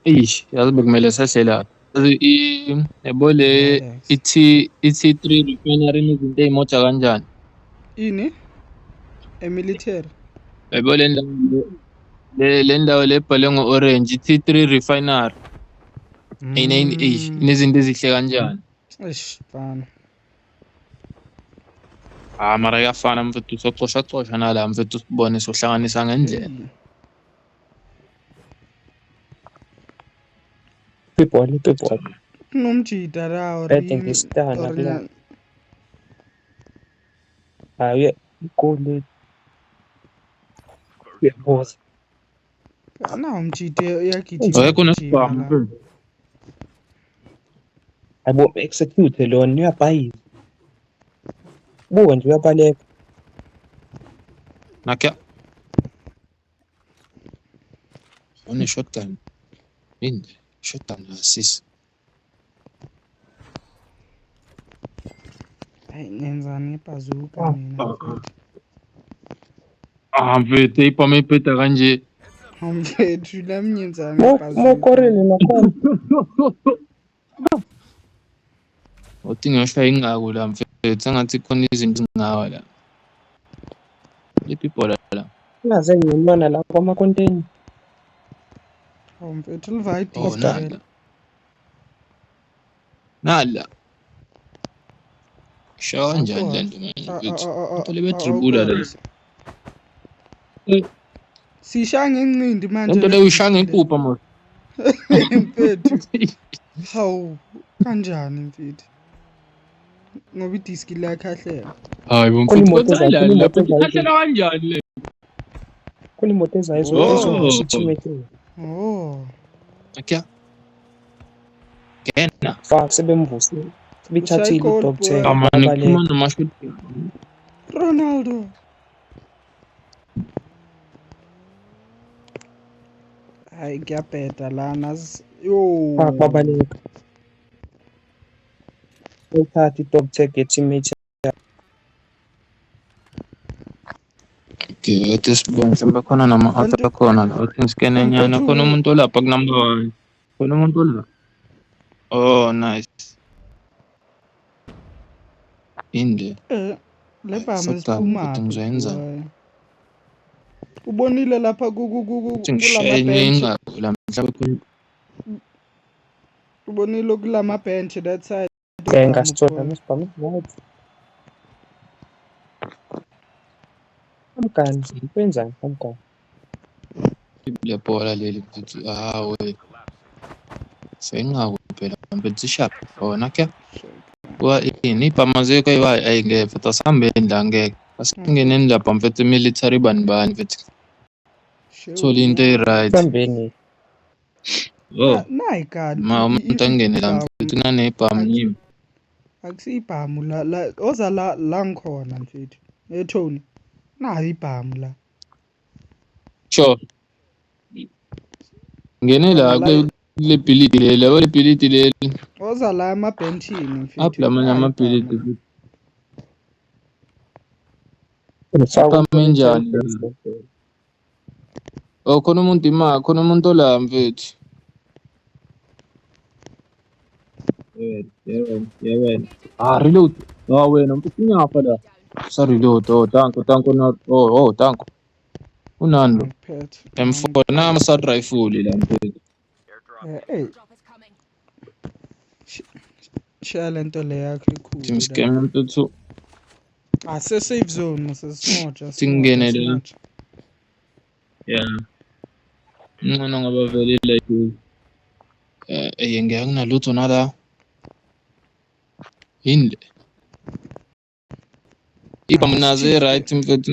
yazi bekumele sehlela. Yabo le Relax. i-T3 refinery inezinto ey'moja kanjani? Ini? Military. Yabo le ndawo le ebhalwe ngo-orange i-T3 refinery inezinto ezihle kanjani? Fana. Mara kuyafana mfethu socoshacosha nala mfethu sibone sohlanganisa ngendlela. People. Kunomjida la Betting is done. Yeah, good. Boss. Nawo umjida uyagijima. Awekho nesibhamu mfethu. Abo execute lona uyabhayiza. Buke nje uyabaleka. Nakya. One shotgun. Shotgun assist. Hayi ngenzani ibhazuka mina. Mfethu ipama iphetha kanje. Mfethu lami ngenzani ibhazuka. Mokorele nakhona. Uthi ngiyosha ingako la mfethu engathi khona izinto ezingawa la. Iphipola la. Naze ngiyona la kwama-container. Mfethu livayidi. Nala. Sho kanjani le nto mfethu? Into lebetribula le. Sishaya ngencindi manje. Into le uyishaya ngempupha manje. Mfethu. Hawu kanjani mfethu? Ngoba idiski lakhahlela. Hayi mfethu kwenzala la khahlela kanjani le? Kule moto ezayizo. Akya. Kena. Fa sebemvusile. Sebithathile i-top 10. Amani khuluma nomashuti. Ronaldo. Hayi ngiyabheda lana. Yo. Babaleka. Uthatha i-top 10 nge-teammate. Okay, it is bon. Mhlawumbe khona nama-auto akhona la. Uthi ngisikene nyana khona umuntu olapha kunumber 1. Khona umuntu olapha. Oh, nice. Inde. Le bhamu ziphuma. Ubonile lapha kulama-bench. Ubonile kulama-bench that side. Ngasithola nesibhamu right. Amkani, wenzani amkani? Le bhola leli mfethu. We. Sengako phela mfethu sharp. Nakya. Ipama zekho ayingeke mfethu asihambeni la ngeke. Asingeneni lapha mfethu military bani mfethu. Thola into e-right. Sihambeni. Nayi God. Umuntu angene la mfethu kunanebhamu yimi. Akusibhamu la oza la ngikhona mfethu. Tony. Nayi ibhamu la. Sure. Ngene la le bhilidi le bhilidi leli. Oza la ama-benchini mfethu. Apha lamanye amabhilidi. Sapame njani? Khona umuntu khona umuntu ola mfethu. Yeah. Reload. Wena mfethu unyafa la. Reload. Tanko na. Tanko. Unando. M4 nama sa rifle la mfethu. Shaya lento le yakho ikhulu. Simscam mfethu. Safe zone sesimoja. Singene la. Yeah. Ngcono ngoba vele like ngeke nginalutho nala. Inde. Ibhamu naze right mfethu.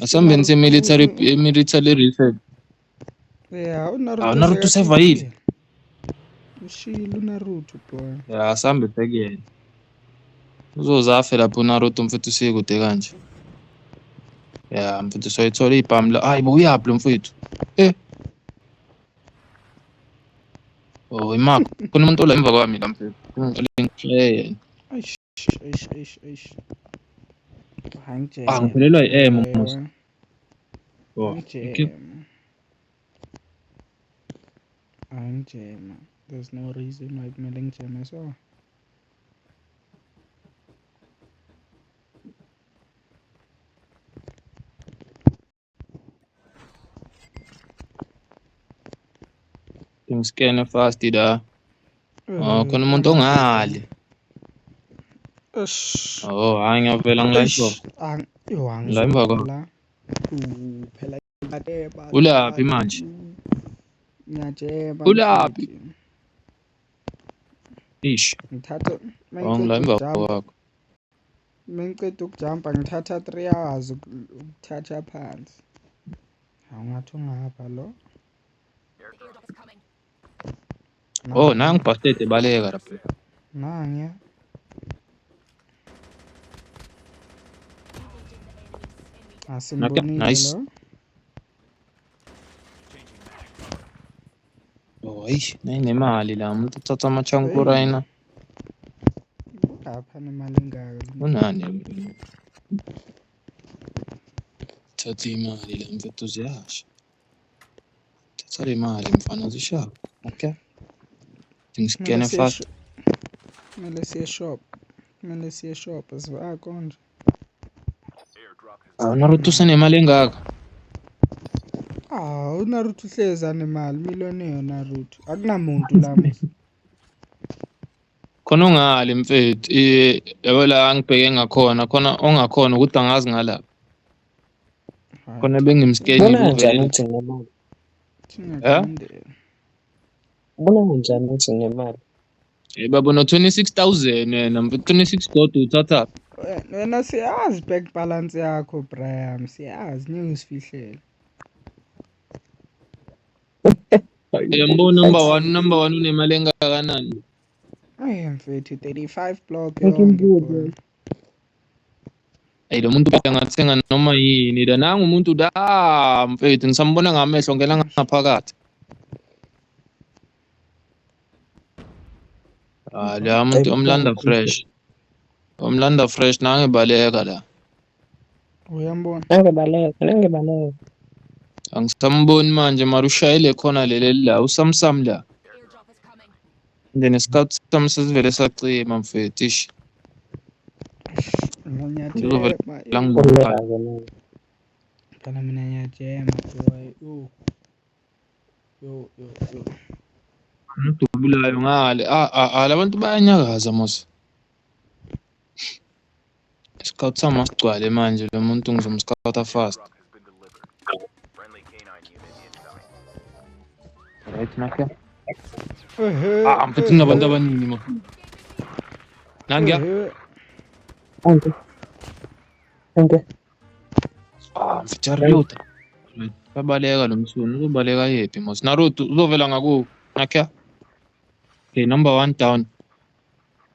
Asambeni se-military research. Yeah, Naruto survive. Ushilo Naruto boy. Yeah, asambe phekuyena. Uzozafe lapho Naruto mfethu sikude kanje. Yeah, mfethu soyithola ibhamu la. Hayi bo uyaphi lo mfethu? Imark. Khona umuntu ola emva kwami la mfethu. Ngicela. Eish. Ngiphelelwa i-ammo mos. Okay. Angijema. There's no reason why kumele ngijeme so. Ngiskene fast la. Khona umuntu ongali. Eish. Hayi ngiyavela ngilive. La emva kwa. Phela ibateba. Ulaphi manje? Ngiyajema. Ulaphi? Ish. Ngithatha Ngila emva kwakho. mengiceda ukujumpa ngithatha 3 hours ukuthatha phansi. Awungathi ungapha lo. Nangu bastard ebaleka lapha. Nangiya. Asimbonile Nice. lo. Hayi, nemali la umuntu uthatha amachankura yena. Lapha nemali engaka. Unani? Thatha imali la mfethu ziyasha. Thatha le mali mfana zishaka. Okay. Ngiskene fast. Kumele siye shop asiva konje. Naruto usenemali engaka? uNaruto uhleza nemali millionaire Naruto. Akunamuntu la mse. Khona ungali mfethu yabo la ngibheke ngakhona khona ongakhona ukuthi angazi ngala. Khona bengimskeni Bona njani uthi nemali? Bona njani uthi nemali? Babona 26,000 wena mfethu 26 kodwa uthatha. Wena siyazi bank balance yakho Brian, siyazi ngiyosifihlele. Yambona number 1 unemali engakanani? Mfethu 35 block Ngimbuze. Lo muntu angathenga noma yini la nangu umuntu da mfethu ngisambona ngamehlo ngena ngaphakathi. La muntu omlanda fresh. Omlanda fresh nangebaleka la. Uyambona? Nangebaleka. Angisamboni manje marushayile khona lele la uSamsam la. Then scout samsivele sacima mfethu ish. Kana mina ngiyajema boy. Yo. Udubulayo ngale labantu bayanyakaza mos. Scout sama sigcwale manje lo muntu ngizomscouta fast. Right nakho. Mfethu nabantu abaningi mo. Nangiya. Ante. Mfethu reload. Babaleka lo msunu uzobaleka yephi mos. Naruto uzovela ngaku. Nakho. Okay, number 1 down.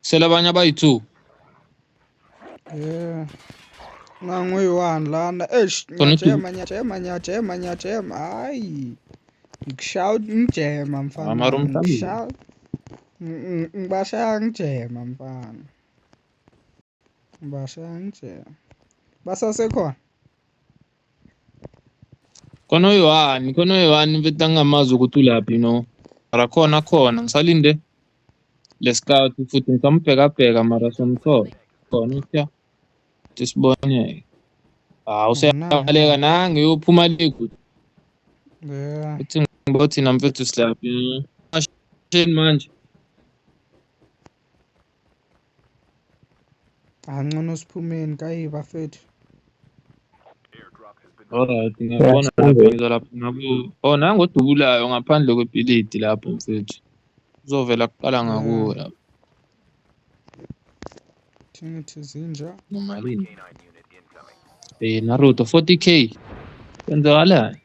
Sela abanye abayi2. Nangu yi1 lana. Ngiyajema. Hayi. Ngishout ngijema mfana. Ngibashaya ngijema mfana. Basasekhona. Khona yi1 mfethu angamazi ukuthi ulaphi no. Mara khona ngisalinde le scout futhi ngizambheka mara somthola khona utya sibone usebaleka nange uyophuma le kude uthi ngibothi namfethu silaphi mashini manje Ngcono siphumeni kayiba fethu. Alright ngiyabona lapha ngizolapha ngaku nangu odubulayo ngaphandle kwebhilidi lapho mfethu uzovela kuqala ngakuwe lapho Thithi zinja nomalini Naruto 40k kwenzakalani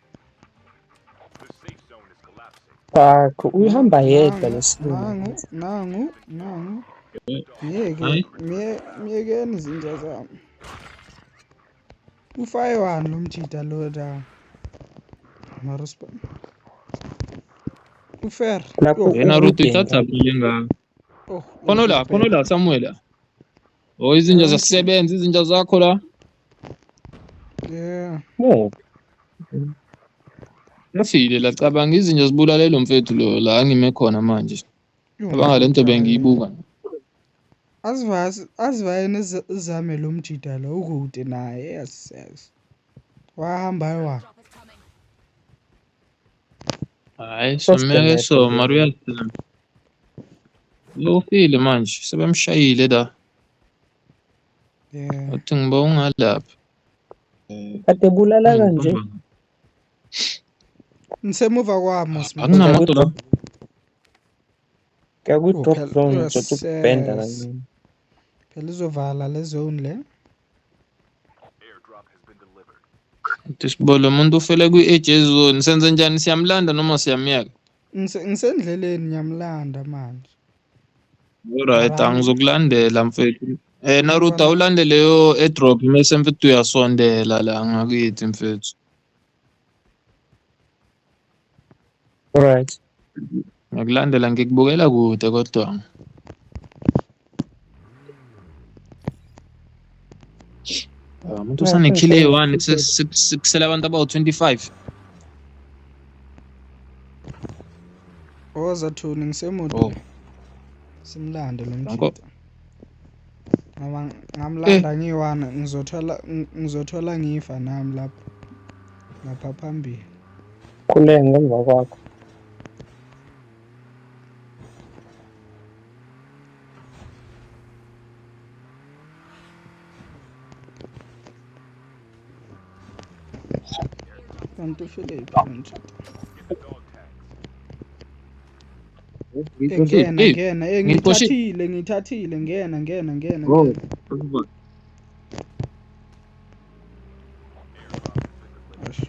Fuck, uyahamba yedwa lesimo. Nangu. Miyekeni izinja zami. Ufaye wani lo mjida lo da. Maruspa. Ufer. Naruto ithatha phile ngaka. Khona la Samuel. Izinja zasebenza izinja zakho la. Yeah. Lafile lacabanga izinto zibulale lo mfethu lo la ngime khona manje. Yo, Cabanga lento madoda, bengiyibuka. Asivaye nezame lo mjida lo ukude naye yes. Wahamba wa. Hayi someke so Mario lo file manje sebemshayile la. Yeah. Uthi ngiba ungalapha. Kade bulala kanje. Ngisemuva kwami Akunamoto la. Kaya drop phela- zone yes, uzothi ukubhenda yes. kancane. Phela izovala le zone le. Tisibolo umuntu ufele kwi-AJ zone senze njani siyamlanda noma siyamyeka? Ngisendleleni ngiyamlanda manje. Alright Hayi. angizokulandela mfethu. Naruto awulandele yo airdrop mase mfethu uyasondela la ngakithi mfethu. Alright. Ngikulandela ngikubukela kude kodwa. Umuntu usanekill eyi-1 kusela abantu abawu-25. Oza Thuni ngisemude. Oh. Simlande lo Danko. mjida. Ngamlanda ngiwana ngizothola ngifa nami lapha phambili. Khuleka ngemva kwakho. Kanti ufile iphi mjida? Ngena ngithathile ngena. Oh. Ash.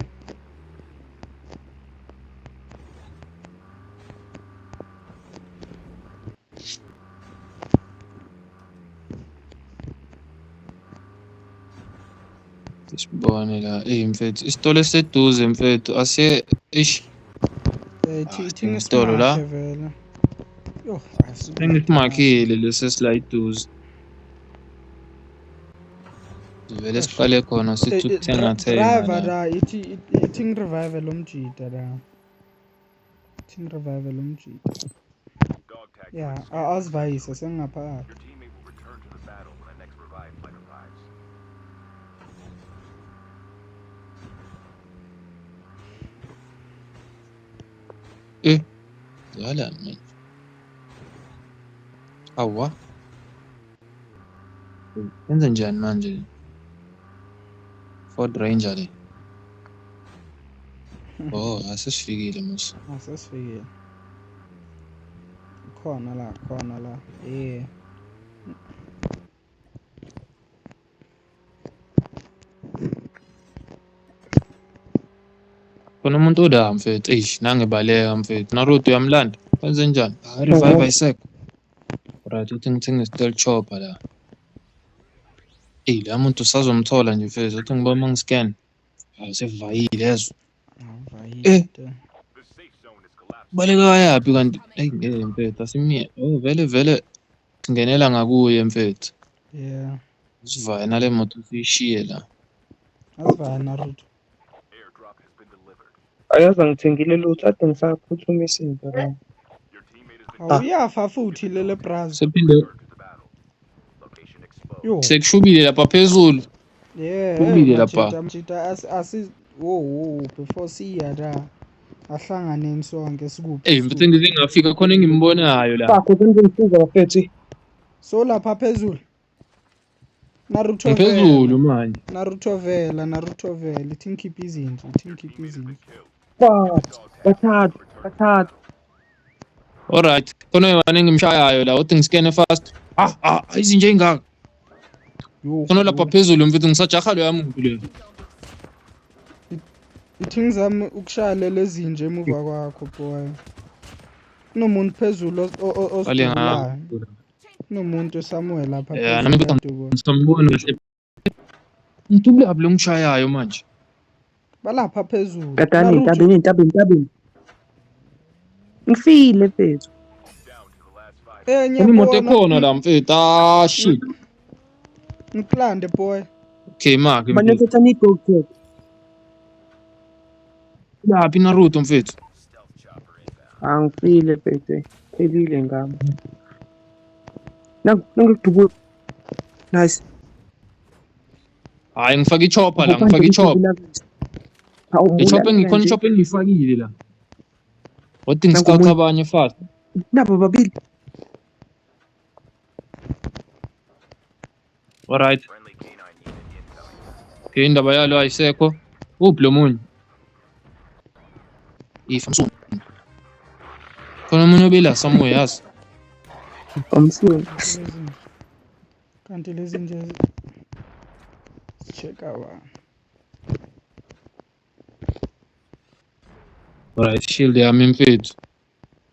Sibone la mfethu isitolo eseduze mfethu asiye ish Thina isitolo la vele. Yo, sengisimakile lesesila iduze vele siqale khona sithi ukuthenga driver la ithi revive lo mjida la. Ithi revive lo mjida. Yeah, azivayise sengaphakathi. Yala man. Awa. Yenza njani manje? Ford Ranger le. Oh, asesifikile mos. Asesifikile. Khona la. Yeah. Khona umuntu oda mfethu, nangebaleka mfethu. Naruto uyamlanda. Kwenze njani? Revive ayiseko. Right, uthi ngithenga steel chopper la. La muntu usazomthola nje mfethu, uthi ngiba mangiscan. Sevayile yazo. Avayile. Baleka yapi kanti? Mfethu asimye. Oh vele singenela ngakuye mfethu. Yeah. Sivaya nale moto siyishiye la. Asivaya Naruto. Ayazi ngithengile lutho ade ngisaphuthuma isinto la. Awuyafa futhi lele brazo. Sephinde Yo. sekushubile lapha phezulu. Yeah. Shubile lapha. Mjida wo before siya la. Ahlanganeni sonke sikuphi. Mfethu ngizingafika khona engimbonayo la. Sakho ngizisiza bafethi. So lapha phezulu. Naruto Phezulu manje. Naruto vela ithi ngikhipha izinto. Bathathu. Alright. Khona yona engimshayayo la uthi ngiskene fast. Izinje engaka. Yo. Khona lapha phezulu mfethu ngisajaha lo yami ngule. Ithi ngizama ukushaya lezi nje emuva kwakho boy. Kunomuntu phezulu osidulayo. Kunomuntu Samuel lapha phezulu. Nami ngizambona kahle. Ngitubule ablo ngishayayo manje. Balapha phezulu. Katani tabini. Ngifile mfethu. Imoto ekhona la mfethu. Shit. Ngiplande boy. Okay, Mark. Banefetha ni go. Laphi Naruto mfethu? Angifile bese. Phelile ngami. Nangikudubuka. Nice. Hayi ngifaka ichopper la, ngifaka ichopper. Ichopper ngikhona ichopper engiyifakile la. Wathi ngiscout abanye fast. Nabo babili. Alright. Okay, indaba yalo ayisekho. Uphi lo munye? Ifamsu. Khona umuntu obela somewhere yazi. Umsuku. Kanti lezi nje check out. Alright, shield yami mfethu.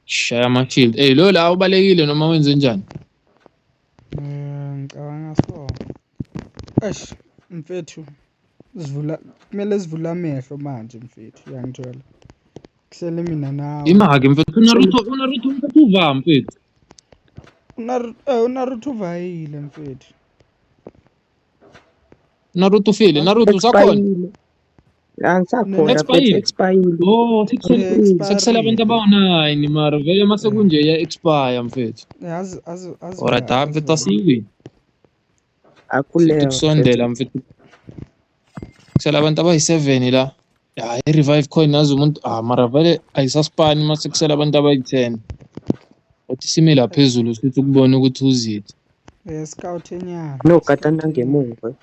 Shaya ama shield. Lo la ubalekile noma wenze njani? Ngicabanga so. Eish, mfethu. Kumele sivula amehlo manje mfethu, uyangithola. Kuhlele mina nawe. Imake mfethu Naruto mfethu uva mfethu. Naruto uvayile mfethu. Naruto ufile, Naruto usakhona. Angisakhona expired. Oh, sekusele abantu abawu9 mara vele mase kunje ya expire mfethu. Yazi Alright, mfethu asiwi. Akuleyo. Ukusondela mfethu. Kusele abantu abayi7 la. Ya revive coin nazo umuntu mara vele ayisaspani mase kusele abantu abayi10. Uthi simela phezulu sithi ukubona ukuthi uzithe. Scout enyanga. No katana ngemuva.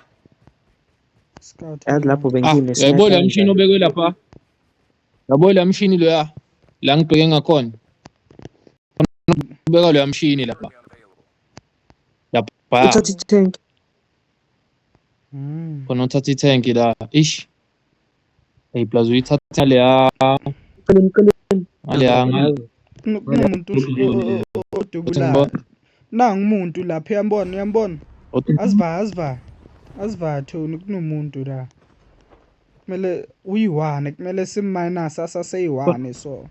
Scout. Yazi lapho bengine. Yayibona umshini obekwe lapha. Yabona umshini lo ya. La ngibheke ngakhona. Ubeka lo mshini lapha. Lapha. Uthatha itank. Khona uthatha itank la. Ish. Hey plus uyithatha le ya. Ale Kunomuntu odubula. Nangu umuntu lapha uyambona. Asiva Tony kunomuntu la. Kumele uyi1 kumele sim-minus asaseyi1 so.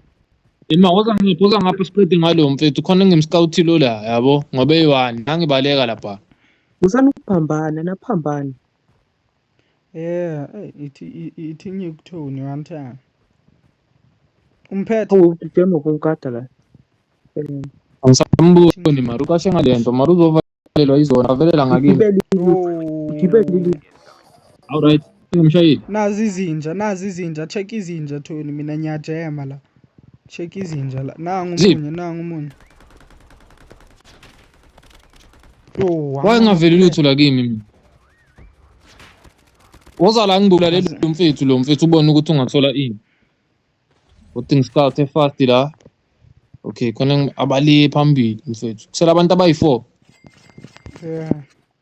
Ima woza ngapha spread ngalo mfethu khona ngimscout lo la yabo ngobe yi1 nangibaleka lapha. Usana ukuphambana naphambana. Yeah, ithi ngikuthoni one time. Umphethe udemo kunkata la. Angisamboni maru kashe ngalento maru uzovalelwa izona avelela ngakini. Gibeli. Alright, ngimshayile. Nazi izinja, check izinja Tony mina nyajema la. Check izinja la. Nangu umunye. Waye ngaveli lutho la kimi mina. Woza la ngibulale lo mfethu ubone ukuthi ungathola ini. Uthi ngiscout fast la. Okay, khona abali phambili mfethu. Kusela abantu abayi4. Yeah.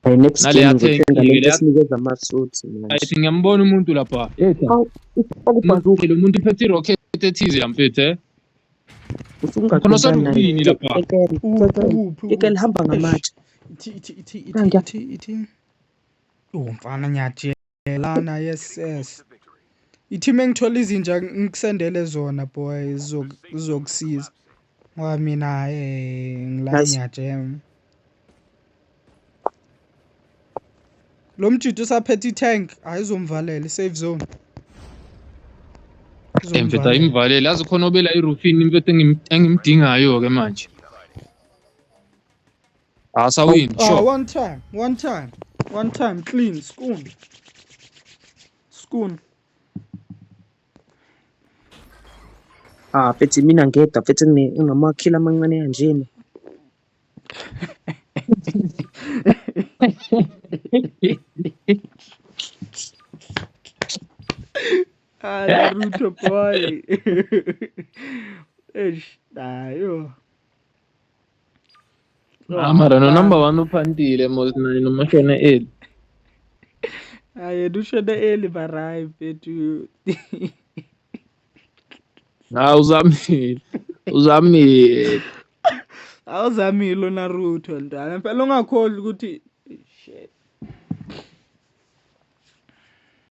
Next Nale game yathengile sinikeza ama-suits mina. I think ngiyambona umuntu lapha. Akubazuka Lo muntu uphethe rocket ethize la mfethu khona sarufini lapha. Ikele hamba ngamatshe. Ithi. Mfana nyajelana yes. Ithi mengithola izinja ngikusendele zona boy zizokusiza. Ngoba mina ngila nyajem. Lo mjito usaphethe itank ayizomvalela safe zone. Mfethu ayimvalele yazi khona obela irufini mfethu engimdingayo ke manje. Asawin sure. One time clean spoon. Fethi mina ngedwa fethi nginamakhila amancane kanjena. Naruto boy. Dayo. Mara no number 1 uphantile mosina nomashona eli. Hayi dushona eli barai bethu. Uzamile. Awuzamile Naruto ndana. Phela ungakholwa ukuthi